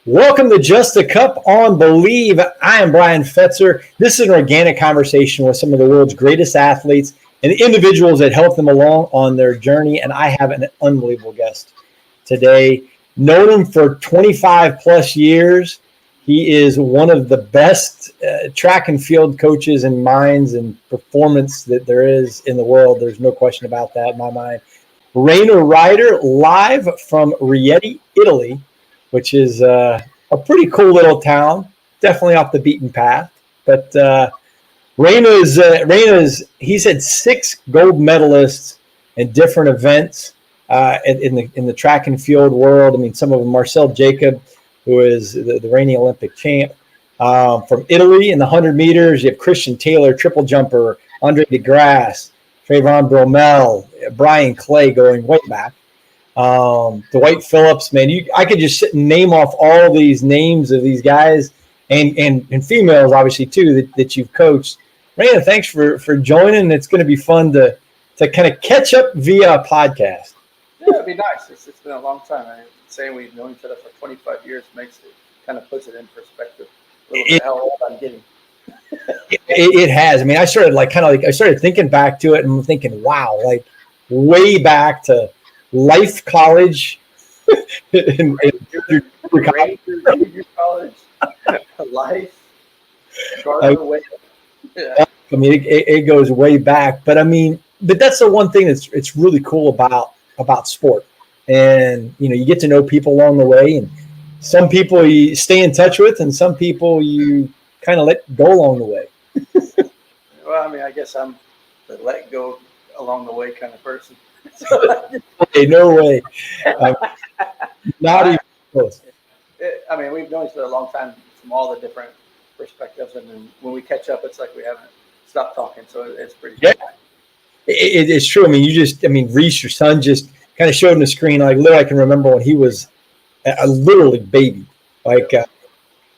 Welcome to Just a Cup on Believe. I am Bryan Fetzer. This is an organic conversation with some of the world's greatest athletes and individuals that help them along on their journey. And I have an unbelievable guest today. Known him for 25 plus years. He is one of the best track and field coaches and minds and performance that there is in the world. There's no question about that in my mind. Rana Reider, live from Rieti, Italy, which is a pretty cool little town, definitely off the beaten path. But Rana's he's had 6 gold medalists in different events in the track and field world. I mean, some of them, Marcel Jacob, who is the reigning Olympic champ from Italy in the 100 meters. You have Christian Taylor, triple jumper, Andre DeGrasse, Trayvon Bromell, Brian Clay going way back. Dwight Phillips, man, I could just sit and name off all these names of these guys and females, obviously, too, that you've coached. Rana, thanks for joining. It's going to be fun to kind of catch up via podcast. Yeah, it'd be nice. It's been a long time. Saying we've known each other for 25 years kind of puts it in perspective a little bit how old I'm getting. It has. I mean, I started thinking back to it and thinking, wow, like way back to Life College, in college, Life, yeah. I mean, it goes way back, but that's the one thing it's really cool about sport, and you get to know people along the way, and some people you stay in touch with, and some people you kind of let go along the way. Well, I guess I'm the let go along the way kind of person. Hey, no way. Not even close. We've known each other a long time from all the different perspectives, and then when we catch up, it's like we haven't stopped talking. So it's pretty good. Yeah. It's true. Reese, your son, just kind of showed on the screen. Like, literally, I can remember when he was a literally baby, like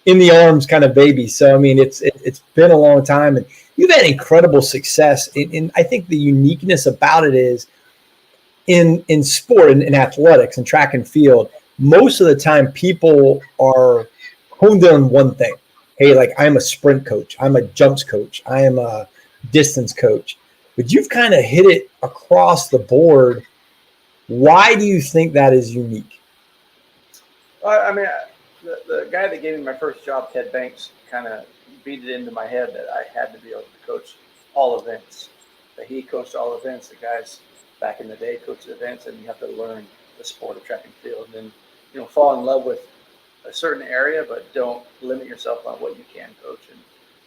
in the arms kind of baby. So, it's been a long time, and you've had incredible success. And I think the uniqueness about it is, in sport and in athletics and track and field, most of the time people are honed in on one thing. Hey, like, I'm a sprint coach, I'm a jumps coach, I am a distance coach. But you've kind of hit it across the board. Why do you think that is unique? The guy that gave me my first job, Ted Banks, kind of beat it into my head that I had to be able to coach all events. That he coached all events. The guys back in the day coached events, and you have to learn the sport of track and field, and fall in love with a certain area, but don't limit yourself on what you can coach.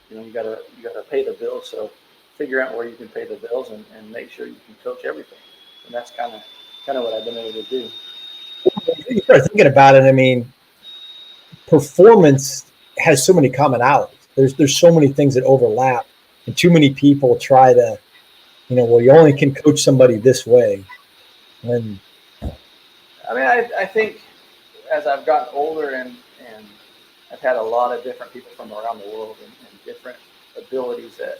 And you gotta pay the bills, so figure out where you can pay the bills and make sure you can coach everything. And that's kind of what I've been able to do. You start thinking about it. Performance has so many commonalities. There's so many things that overlap, and too many people try to, you only can coach somebody this way. And I think as I've gotten older and I've had a lot of different people from around the world and different abilities, that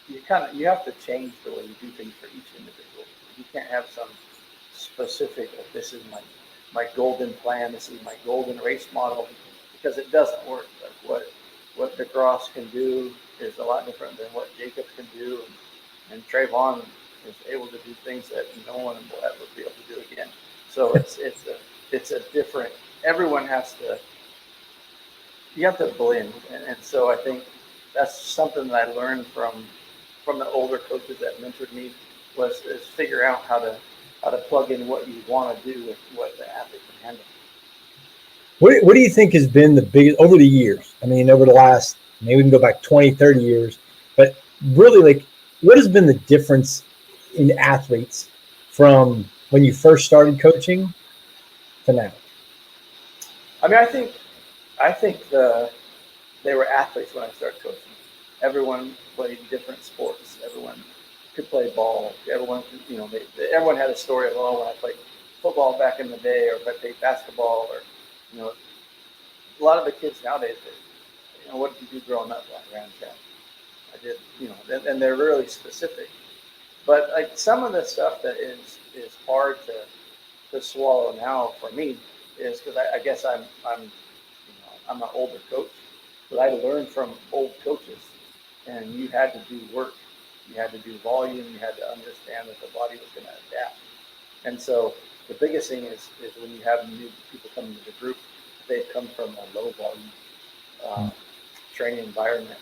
you have to change the way you do things for each individual. You can't have some specific, this is my golden plan, this is my golden race model, because it doesn't work. Like what DeGrasse can do is a lot different than what Jacob can do, and Trayvon is able to do things that no one will ever be able to do again. So it's a different. Everyone you have to blend, and so I think that's something that I learned from the older coaches that mentored me is figure out how to plug in what you want to do with what the athlete can handle. What do you think has been the biggest over the years? Over the last, maybe we can go back 20, 30 years, but really, like, what has been the difference in athletes from when you first started coaching to now? I think they were athletes when I started coaching. Everyone played different sports. Everyone could play ball. Everyone had a story of, when I played football back in the day, or if I played basketball, or a lot of the kids nowadays, what did you do growing up? I ran track. I did, and they're really specific. But like some of the stuff that is hard to swallow now for me is because I guess I'm I'm an older coach, but I learned from old coaches, and you had to do work, you had to do volume, you had to understand that the body was going to adapt. And so the biggest thing is when you have new people come into the group, they've come from a low volume training environment,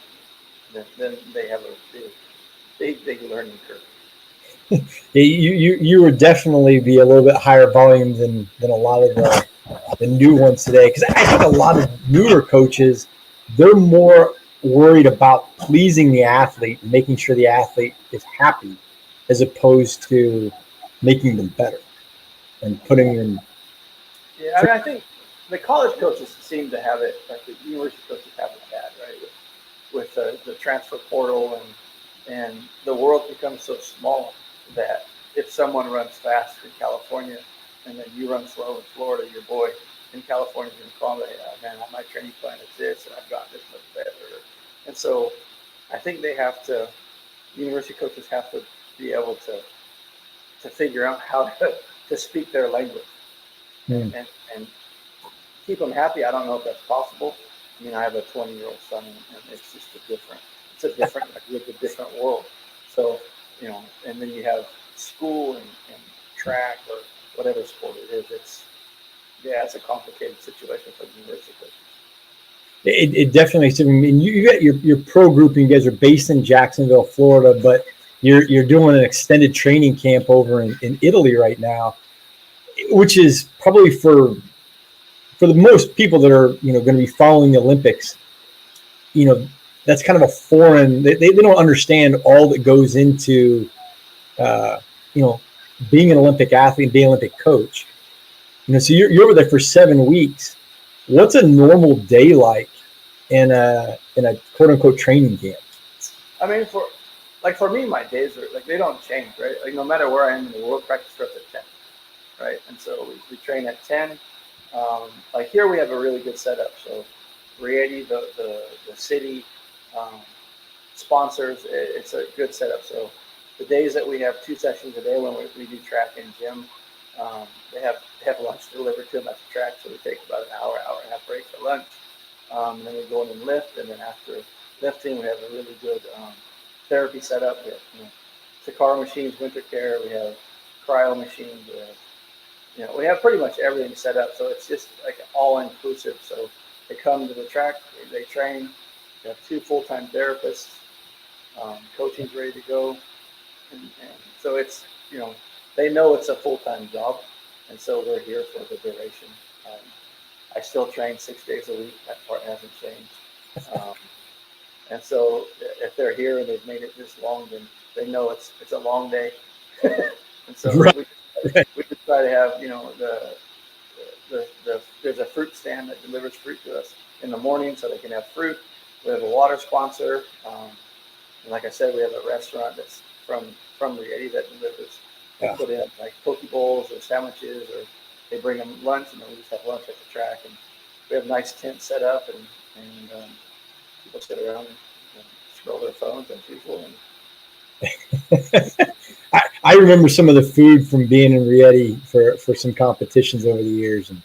then they have a big learning curve. You would definitely be a little bit higher volume than a lot of the new ones today, because I think a lot of newer coaches, they're more worried about pleasing the athlete and making sure the athlete is happy, as opposed to making them better and putting them. Yeah, I mean, I think the college coaches seem to have it, like the university coaches have it bad, right? With the transfer portal and the world becomes so small that if someone runs fast in California and then you run slow in Florida, your boy in California is going to call me, man, my training plan is this, and I've gotten this much better. And so I think they have to, university coaches have to be able to figure out how to speak their language and keep them happy. I don't know if that's possible. I mean, I have a 20-year-old son, and it's just it's a different world. So, and then you have school and track or whatever sport it is. It's a complicated situation for the university coaches. It definitely is. I mean, you got your pro group, and you guys are based in Jacksonville, Florida, but you're doing an extended training camp over in Italy right now, which is probably for the most people that are going to be following the Olympics. That's kind of a foreign. They don't understand all that goes into being an Olympic athlete and being an Olympic coach. So you're over there for 7 weeks. What's a normal day like in a quote unquote training camp? I mean, for me, my days are like, they don't change, right? Like, no matter where I am in the world, practice starts at 10, right? And so we train at 10. Like here, we have a really good setup. So Rieti, the city sponsors, it's a good setup. So the days that we have 2 sessions a day when we do track and gym, they have lunch delivered to them at the track. So we take about an hour and a half break for lunch. And then we go in and lift. And then after lifting, we have a really good therapy setup. We have Sakara machines, winter care. We have cryo machines. We have pretty much everything set up. So it's just like all inclusive. So they come to the track, they train. We have 2 full-time therapists. Coaching's ready to go. And so it's, they know it's a full-time job. And so we're here for the duration. I still train 6 days a week. That part hasn't changed. And so if they're here and they've made it this long, then they know it's a long day. And so Right. we just try to have, there's a fruit stand that delivers fruit to us in the morning so they can have fruit. We have a water sponsor. And like I said, we have a restaurant that's from Rieti that delivers. They put in like poke bowls or sandwiches, or they bring them lunch, and then we just have lunch at the track. And we have nice tents set up, and people sit around and scroll their phones as usual. I remember some of the food from being in Rieti for some competitions over the years, and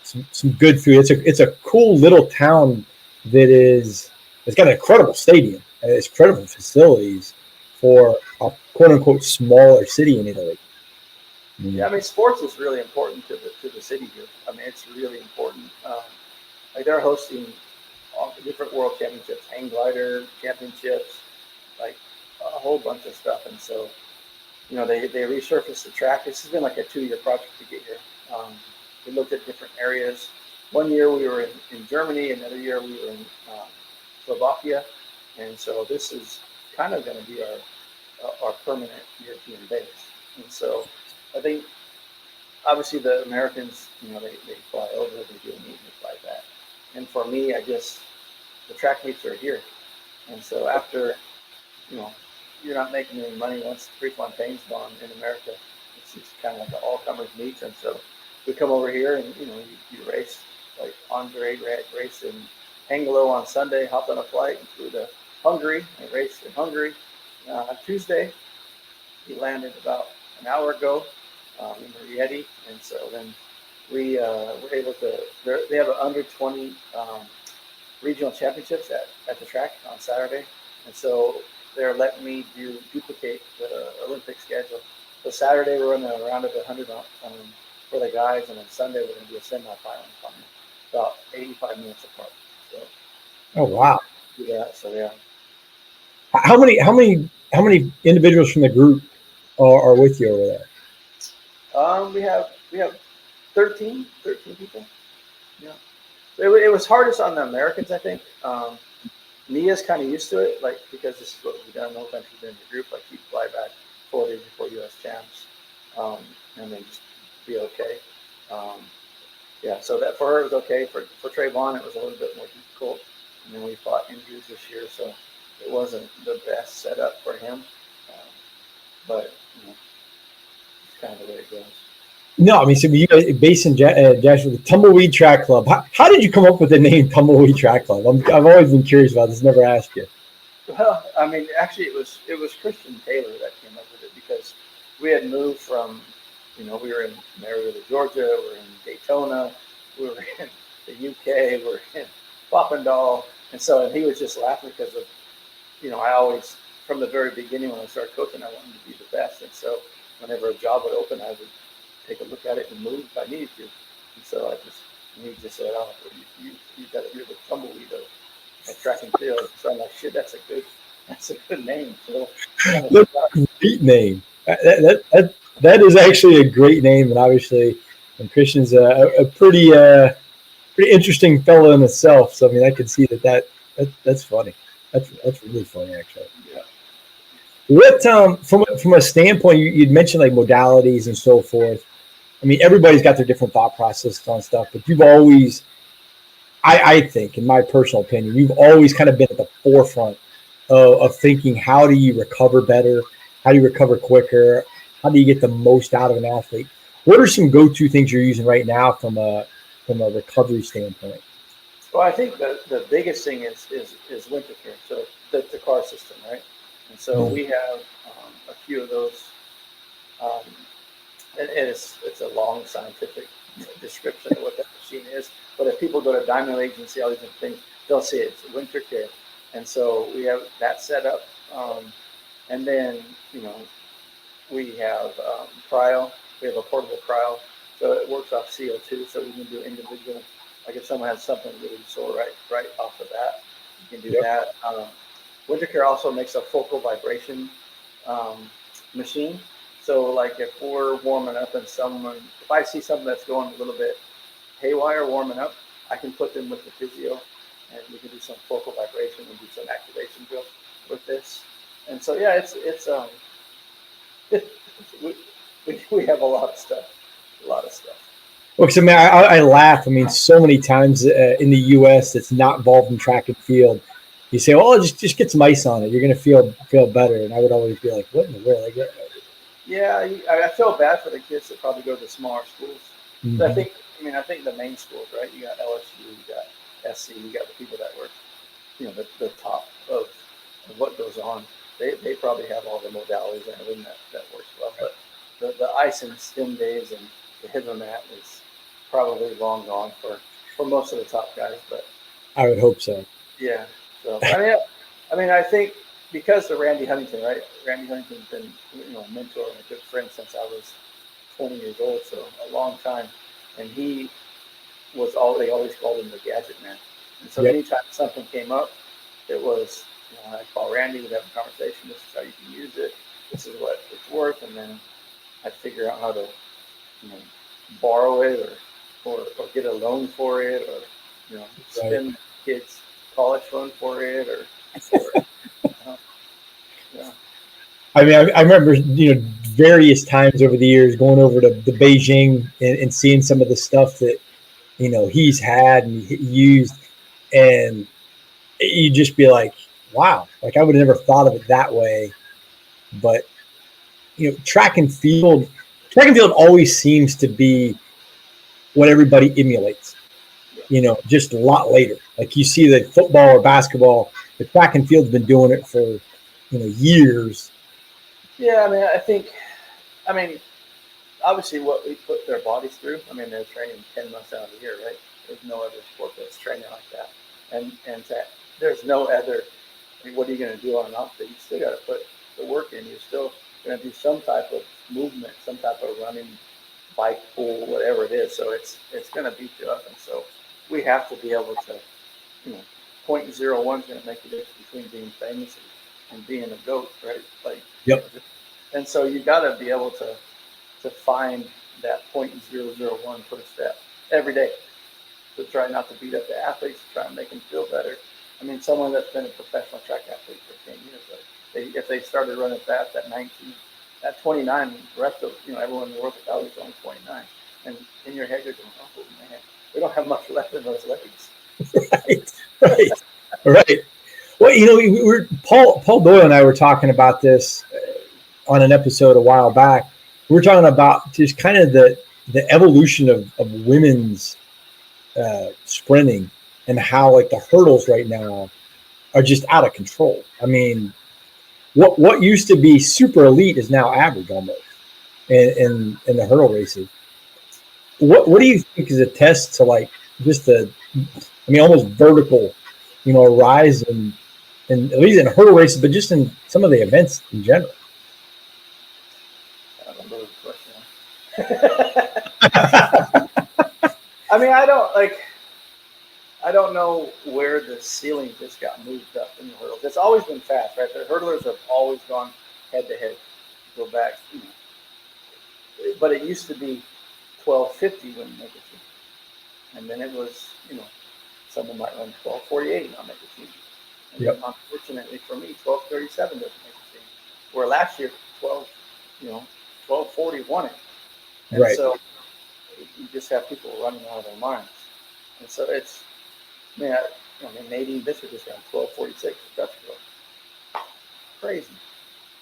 some good food. It's a cool little town it's got an incredible stadium. It's incredible facilities for a quote unquote smaller city in Italy. Yeah, I mean, sports is really important to the city here. I mean, it's really important. Like they're hosting all the different world championships, hang glider championships, like a whole bunch of stuff. And so, they resurfaced the track. This has been like a 2-year project to get here. We looked at different areas. One year we were in Germany, another year we were in Slovakia. And so this is kind of going to be our permanent European base. And so I think obviously the Americans, they fly over, they do a meet, and they fly back. And for me, the track meets are here. And so after, you're not making any money once Prefontaine's gone in America. It's just kind of like an all-comers meet. And so we come over here and, you race. Like Andre raced in Hengelo on Sunday, hopped on a flight and flew to Hungary and raced in Hungary. Tuesday, he landed about an hour ago in Rieti. And so then we were able to. They have an under 20 regional championships at the track on Saturday, and so they're letting me duplicate the Olympic schedule. So Saturday we're running around at 100 for the guys, and then Sunday we're going to do a semi-final about 85 minutes apart. So. Oh wow! Do that. So yeah. How many individuals from the group are with you over there? We have 13 people. Yeah. It was hardest on the Americans, I think. Mia's kind of used to it, like because this is what we've done the whole time she's been in the group. Like you fly back 4 days before U.S. champs, and then just be okay. Yeah, so that for her it was okay. For Trayvon, it was a little bit more difficult. And then we fought injuries this year, so it wasn't the best setup for him. But it's kind of the way it goes. No, I mean, so you guys based in Joshua, the Tumbleweed Track Club. How did you come up with the name Tumbleweed Track Club? I've always been curious about this. Never asked you. Well, I mean, actually, it was Christian Taylor that came up with it because we had moved from, we were in Marietta, Georgia, we were in Daytona, we were in the UK, we were in Papendal, and he was just laughing because of, I always, from the very beginning when I started coaching, I wanted to be the best, and so whenever a job would open, I would take a look at it and move if I needed to. And so he just said, "Oh, you're the tumbleweed of track and field." So I'm like, "Shit, that's a good name." So, that's a great name. That is actually a great name, and obviously, and Christian's a pretty interesting fellow in itself. So I mean, I can see that's funny. That's really funny, actually. Yeah. What from a standpoint, you'd mentioned like modalities and so forth. I mean, everybody's got their different thought processes on stuff, but you've always, I think, in my personal opinion, you've always kind of been at the forefront of thinking, how do you recover better? How do you recover quicker? How do you get the most out of an athlete? What are some go-to things you're using right now from a recovery standpoint? Well, I think the biggest thing is winter care, so the car system, right? And so we have a few of those. It's a long scientific description of what that machine is. But if people go to Diamond Leagues and see all these different things, they'll see it's winter care. And so we have that set up. And then, we have cryo. We have a portable cryo. So it works off CO2. So we can do individual. Like if someone has something really sore right off the bat, you can do that. Winter care also makes a focal vibration machine. So like if we're warming up and if I see something that's going a little bit haywire warming up, I can put them with the physio and we can do some focal vibration and do some activation drills with this. And so, yeah, we have a lot of stuff. Well, because I mean, I laugh. I mean, so many times in the U.S. that's not involved in track and field, you say, "Oh, just get some ice on it. You're going to feel better." And I would always be like, "What in the world?" Yeah, I feel bad for the kids that probably go to the smaller schools. Mm-hmm. But I think the main schools, right? You got LSU, you got SC, you got the people that work, the top of what goes on. They probably have all the modalities and everything that works well. But the ice and stim days and the hydromat is probably long gone for most of the top guys. But I would hope so. Yeah. So I mean, I think because of Randy Huntington, right? Randy Huntington's been a mentor and a good friend since I was 20 years old, so a long time. And he was they always called him the gadget man. And so anytime something came up, it was, I'd call Randy, we'd have a conversation, this is how you can use it, this is what it's worth, and then I'd figure out how to, borrow it or get a loan for it or, spend kids' college fund for it or yeah. I mean, I remember, various times over the years going over to the Beijing and seeing some of the stuff that, he's had and he used, and you'd just be like, wow, like I would have never thought of it that way. But, track and field always seems to be what everybody emulates, just a lot later. Like you see that football or basketball, the track and field's been doing it for, years. Yeah, I obviously what we put their bodies through. I mean, they're training 10 months out of the year, right? There's no other sport that's training like that, and that there's no other. I mean, what are you going to do on an off day? You still got to put the work in. You're still going to do some type of movement, some type of running, bike, pool, whatever it is. So it's going to beat you up, and so we have to be able to, you know, 0.01 is going to make a difference between being famous and being a GOAT, right? Like, Yep. And so you got to be able to find that 0.001 per step every day to try not to beat up the athletes, to try and make them feel better. I mean, someone that's been a professional track athlete for 10 years, if they started running fast at 19, at 29, the rest of, you know, everyone in the world is always on 29. And in your head, you're going, oh, man, we don't have much left in those legs. Right. Right. Well, you know, we're Paul Doyle and I were talking about this on an episode a while back. We were talking about just kind of the evolution of women's sprinting and how like the hurdles right now are just out of control. I mean, what used to be super elite is now average almost in the hurdle races. What do you think is a test to like just the, I mean, almost vertical, you know, rise in at least in hurdle races, but just in some of the events in general? I don't know the question. I mean, I don't know where the ceiling just got moved up in the hurdles. It's always been fast, right? The hurdlers have always gone head to head. Go back, you know. But it used to be 12:50 when you make a team, and then it was, you know, someone might run 12:48 and not make a team. And yep. Unfortunately for me, 12:37 doesn't make a team. Where last year 12:40 won it, and right. So you just have people running out of their minds, and so it's, man. I mean, Nadine Visser just ran 12:46 Dutch girl. Crazy.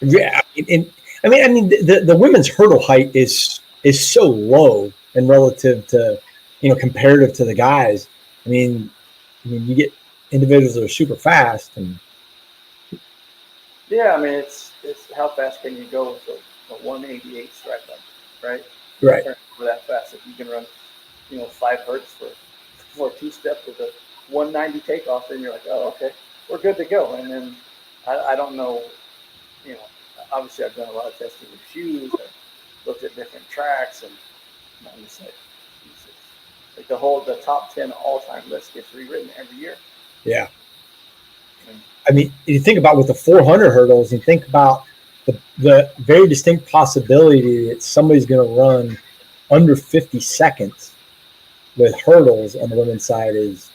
Yeah, and I mean, the women's hurdle height is so low and relative to, you know, comparative to the guys. I mean, you get individuals that are super fast, and yeah, I mean, it's how fast can you go with a 188 stride length, right? Right. For that fast, if you can run, you know, 5 hertz for 2 steps with a 190 takeoff, then you're like, oh, okay, we're good to go. And then I don't know, you know, obviously I've done a lot of testing with shoes. I've looked at different tracks, and I'm just like, Jesus. Like the top 10 all-time list gets rewritten every year. Yeah. I mean, you think about with the 400 hurdles, you think about the very distinct possibility that somebody's going to run under 50 seconds with hurdles on the women's side is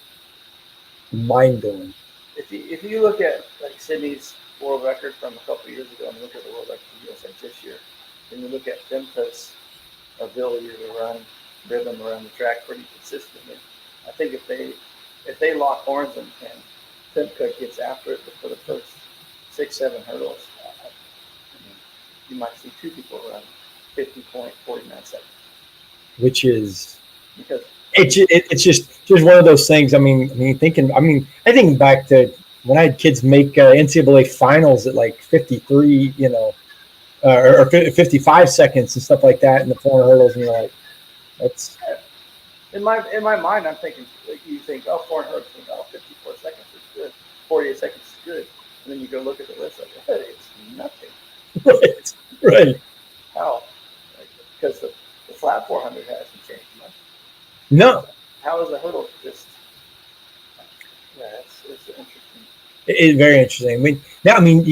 mind-blowing. If you look at like Sydney's world record from a couple of years ago, and look at the world record for the USA this year, and you look at Femca's ability to run rhythm around the track pretty consistently, I think if they lock horns and Femca gets after it for the first 6-7 hurdles, you might see 2 people run 50.49 seconds. Which is because it's just one of those things. I think back to when I had kids make NCAA finals at like 53, you know, or 55 seconds and stuff like that in the 400 hurdles, and you're like, that's in my mind. I'm thinking, you think, oh, 400 hurdles, 54 seconds is good, 48 seconds is good, and then you go look at the list, like, hey, it's nothing. Right. How? Because the flat 400 hasn't changed much. No. How is the hurdle just? Yeah, it's interesting. It's very interesting. You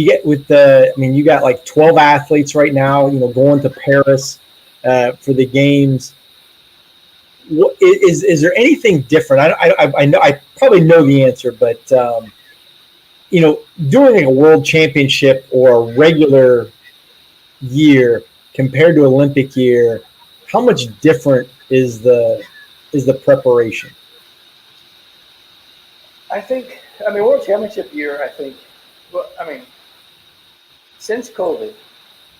get you got like 12 athletes right now, you know, going to Paris for the games. What, is there anything different? I know I probably know the answer, but you know, doing a world championship or a regular year compared to Olympic year, how much different is the preparation? I think, World Championship year, since COVID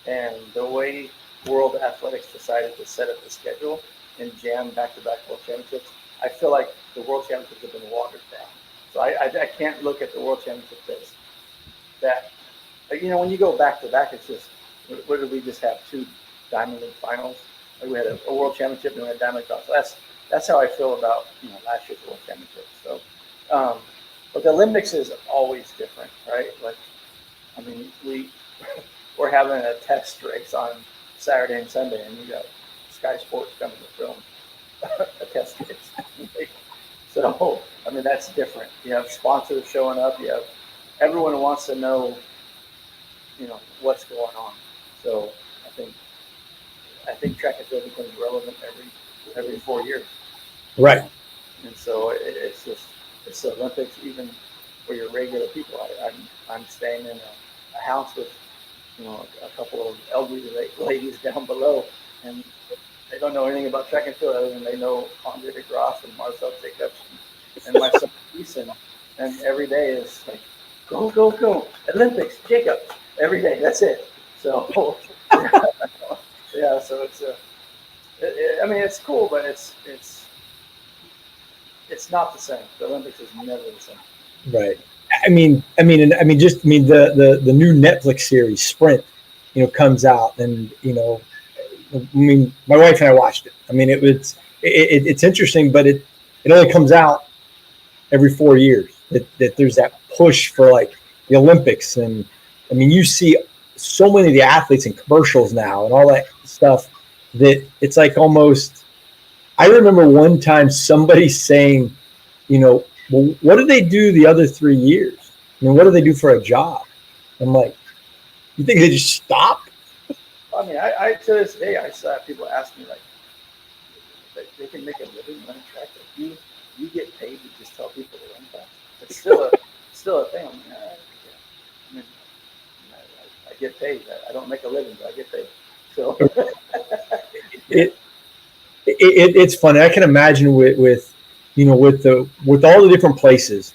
and the way World Athletics decided to set up the schedule and jam back-to-back World Championships, I feel like the World Championships have been watered down. So I can't look at the World Championship as that. You know, when you go back-to-back, it's just, what did we just have, 2 Diamond League finals? Like we had a world championship and we had diamond cross. So that's how I feel about last year's world championship. So, but the Olympics is always different, right? Like, I mean, we're having a test race on Saturday and Sunday, and you got Sky Sports coming to film a test race. So, I mean, that's different. You have sponsors showing up. You have everyone who wants to know, what's going on. So, I think track and field becomes relevant every 4 years. Right. And so it's the Olympics, even for your regular people. I'm staying in a house with a couple of elderly ladies down below, and they don't know anything about track and field other than they know Andre DeGrasse and Marcel Jacobs and my son Ethan. And every day is like, go, go, go, Olympics, Jacobs, every day. That's it. So, yeah. So it's cool, but it's not the same. The Olympics is never the same. Right. The new Netflix series Sprint, comes out, and my wife and I watched it. I mean, it's interesting, but it only comes out every 4 years. That there's that push for like the Olympics, and I mean, you see so many of the athletes in commercials now and all that stuff that it's like almost. I remember one time somebody saying, well, what do they do the other 3 years? I mean, what do they do for a job? I'm like, you think they just stop? I mean, I to this day, I still have people ask me, like, they can make a living running track. You get paid to just tell people to run fast. It's still a thing. I mean, I get paid. I don't make a living, but I get paid. So it's funny. I can imagine with all the different places